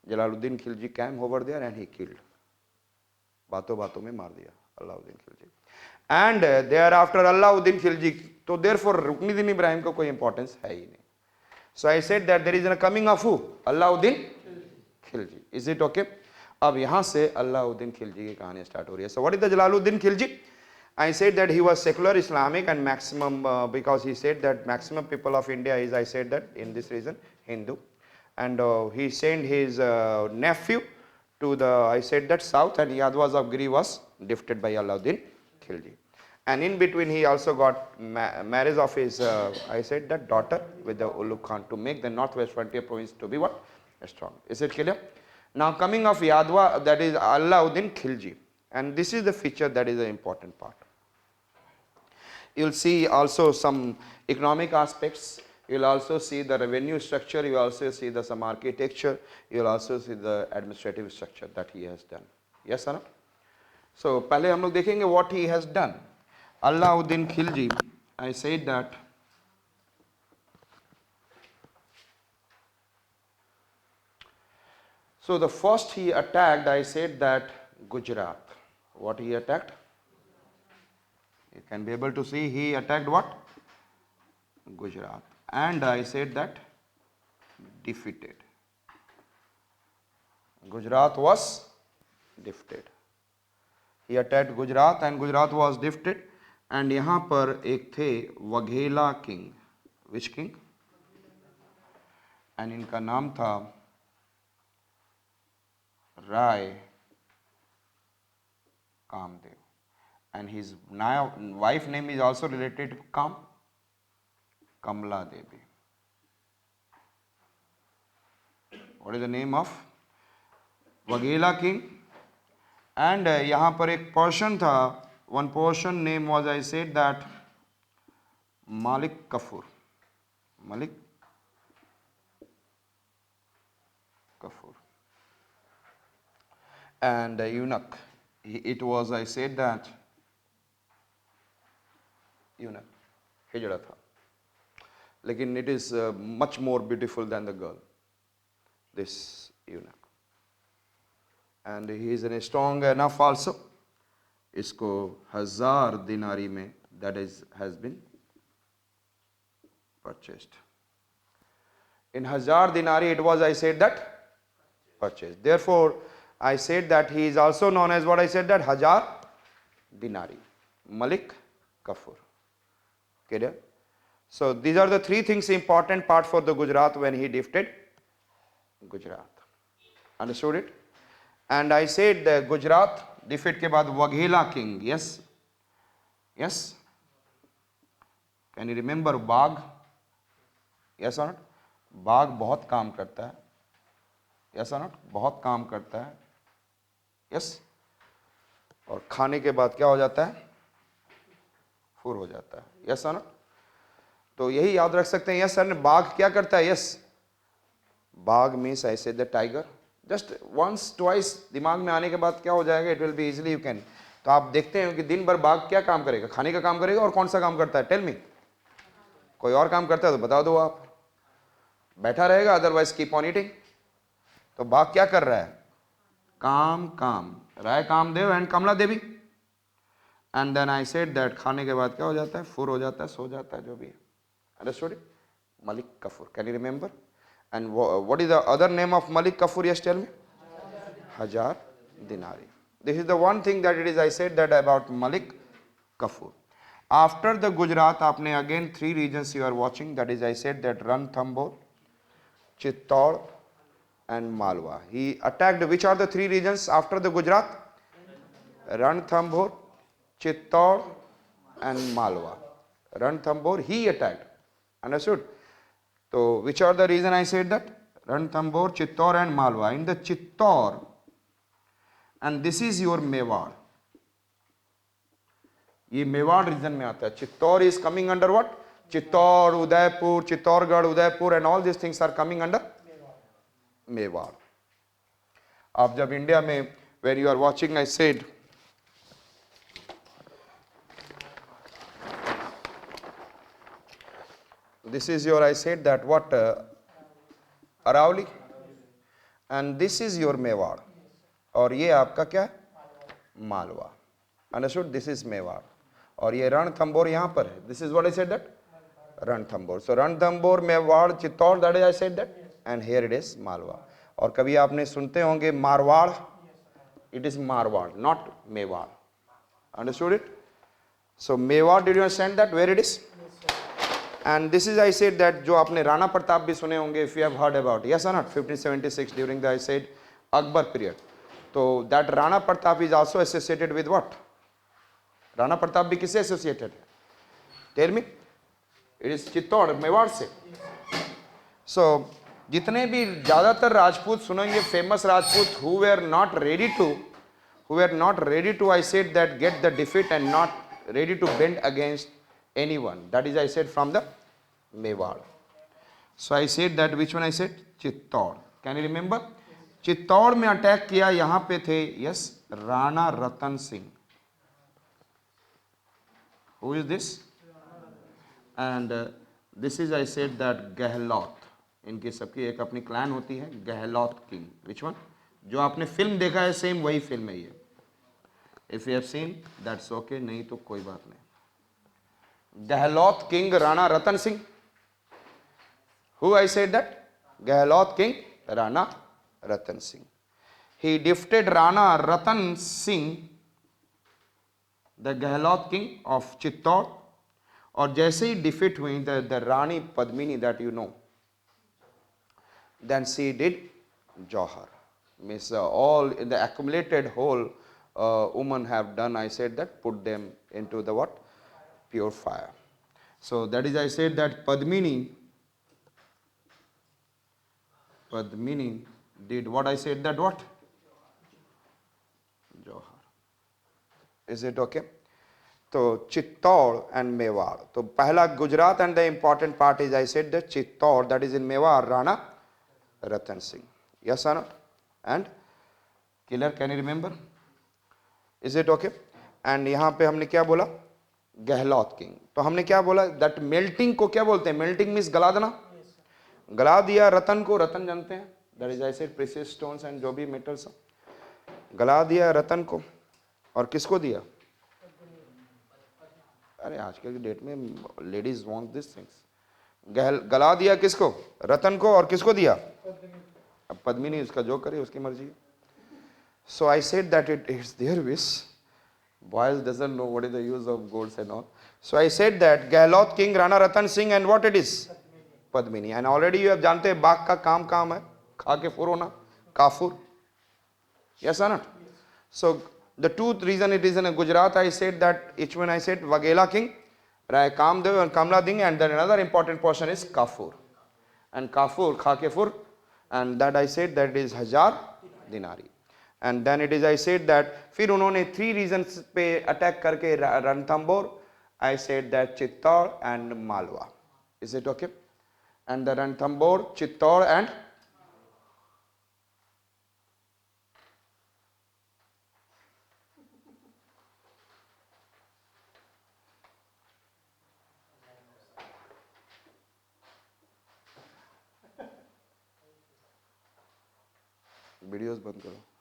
Jalaluddin Khilji came over there and he killed. बातों बातों में मार दिया अलाउद्दीन खिलजी. And thereafter अलाउद्दीन खिलजी, तो therefore रुकनुद्दीन इब्राहिम को कोई इंपॉर्टेंस है ही नहीं. So I said that there is a coming of who? Alauddin Khilji. Is it okay? अब यहाँ से अलाउद्दीन खिलजी की कहानी स्टार्ट हो रही है. So what is the Jalaluddin Khilji? I said that he was secular Islamic and maximum because he said that maximum people of India is, I said that in this region, Hindu. And he sent his nephew to the, I said that south, and Yadwas of Giri was defeated by Alauddin Khilji. And in between he also got marriage of his, I said that daughter with the Ulugh Khan to make the northwest frontier province to be what? Strong. Is it clear? Now coming of Yadwa, that is Alauddin Khilji. And this is the feature that is the important part. You will see also some economic aspects. You will also see the revenue structure. You will also see the some architecture. You will also see the administrative structure that he has done. Yes or no? So पहले हम लोग देखेंगे what he has done. Alauddin Khilji, I said that so the first he attacked, I said that Gujarat. What he attacked? You can be able to see he attacked what? Gujarat. And I said that defeated. Gujarat was defeated. He attacked Gujarat and Gujarat was defeated. And यहाँ पर एक थे Vaghela king. Which king? And इनका नाम था राय Kamadeva. And his wife name is also related to Kamla Devi. What is the name of Waghela king? And यहाँ पर एक portion था, one portion name was, I said that Malik Kafur. Malik Kafur. And eunuch. It was, I said that eunuch. हिजड़ा था. लेकिन it is much more beautiful than the girl. This eunuch. And he is strong enough also. इसको 1000 dinari में, that is has been purchased. In 1000 dinari it was, I said that purchased. Therefore I said that he is also known as what I said that 1000 dinari. Malik Kafur. Okay. So these are the three things important part for the Gujarat when he defeated Gujarat. Understood it? And I said the Gujarat defeat के बाद Waghela king. Yes. Yes. Can you remember बाघ? Yes or not? बाघ बहुत काम करता है. Yes or not? बहुत काम करता है. Yes. और खाने के बाद क्या हो जाता है? फुर हो जाता है. Yes or not? तो यही याद रख सकते हैं. यस सर, बाघ क्या करता है? यस, बाघ means I say the tiger. Just once twice दिमाग में आने के बाद क्या हो जाएगा? It will be easily you can. तो आप देखते हैं कि दिन भर बाघ क्या काम करेगा? खाने का काम करेगा. और कौन सा काम करता है? Tell me. कोई और काम करता है तो बता दो आप. बैठा रहेगा, अदरवाइज कीप ऑन ईटिंग. तो बाघ क्या कर रहा है? काम काम. Rai Kamdev and Kamla Devi. And then I said that खाने के बाद क्या हो जाता है? फुर हो जाता है, सो जाता है, जो भी है. Understood it? Malik Kafur. Can you remember? And what is the other name of Malik Kafur? Yes, tell me. 1000 dinari. This is the one thing that it is, I said that about Malik Kafur. After the Gujarat, आपने again 3 regions you are watching. That is, I said that Ranthambore, Chittor and Malwa. He attacked, which are the 3 regions after the Gujarat? Ranthambore, Chittor and Malwa. Ranthambore he attacked. Understood? So which are the reason I said that? Ranthambore, Chittor and Malwa. In the Chittor, and this is your Mewar. ये Mewar reason में आता है. Chittor is coming under what? Chittor, Udaipur, Chittorgarh, Udaipur and all these things are coming under Mewar. आप जब India में where you are watching, I said this is your, I said that what Arauli, and this is your Mewar, और ये आपका क्या है, Malwa. Understood, this is Mewar, और ये रणथंबोर यहाँ पर है। This is what I said that, Ranthambore. So Ranthambore, Mewar, Chittor, that is I said that, and here it is Malwa. और कभी आपने सुनते होंगे Marwar, it is Marwar, not Mewar. Understood it? So Mewar, did you understand that where it is? And this is, I said that जो आपने राणा प्रताप भी सुने होंगे, if you have heard about, yes or not, 1576 during the, I said, Akbar period. So that Rana Pratap is also associated with what? Rana Pratap भी किससे associated है? Tell me. It is Chittor, Mewar से. So जितने भी ज़्यादातर राजपूत सुनेंगे, famous Rajput who were not ready to, I said that, get the defeat and not ready to bend against anyone. That is, I said, from the Mewar. So I said that, which one I said? Chittor. Can you remember? Chittor में attack किया, यहाँ पे थे, yes, Rana Ratan Singh. Who is this? And this is, I said that, Gehlot. इनकी सबकी एक अपनी clan होती है, गहलोत किंग. Which one? जो आपने फिल्म देखा है, सेम वही फिल्म है ये. If you have seen, that's okay, नहीं तो कोई बात नहीं. Gehlot king Rana Ratan Singh. Who I said that? Gehlot king Rana Ratan Singh. He defeated Rana Ratan Singh, the Gehlot king of Chittor. और जैसे ही डिफीट हुई the Rani Padmini, that you know, then she did Johar. Means all in the accumulated whole women have done, I said that, put them into the what? Pure fire. So that is, I said that Padmini did what? I said that what? Johar. Is it okay? तो Chittor and Mewar. तो पहला Gujarat, and the important part is, I said that Chittor, that is in Mewar, Rana Ratan Singh. Yes or not? And killer, can you remember? Is it okay? And यहाँ पे हमने क्या बोला? Gehlot king. तो हमने क्या बोला? That melting को क्या बोलते हैं? Melting means गला देना. गला दिया रतन को, रतन जानते हैं, that is, I said, precious stones and जो भी metals. गला दिया रतन को, और किसको दिया? अरे आजकल की डेट में लेडीज वांट दिस थिंग्स. गला दिया किसको? रतन को, और किसको दिया? अब पद्मिनी उसका जो करे उसकी मर्जी. So I said that it is their wish. Boys doesn't know what is the use of goats and all. So I said that Gehlot king Rana Ratan Singh, and what it is? Padmini. And already you have जानते हैं बाघ का काम है खा के फुर होना, Kafur. Yes or not? So the two reason it is in Gujarat, I said that, each one I said Waghela king, Kamdev and Kamla Ding, and then another important portion is Kafur. And Kafur, Khakefur, and that I said that is Hajar Dinari. And then it is, I said that, फिर उन्होंने 3 reasons पे attack करके Ranthambore, I said that Chittor and Malwa. Is it okay? And the Ranthambore, Chittor and videos बंद करो.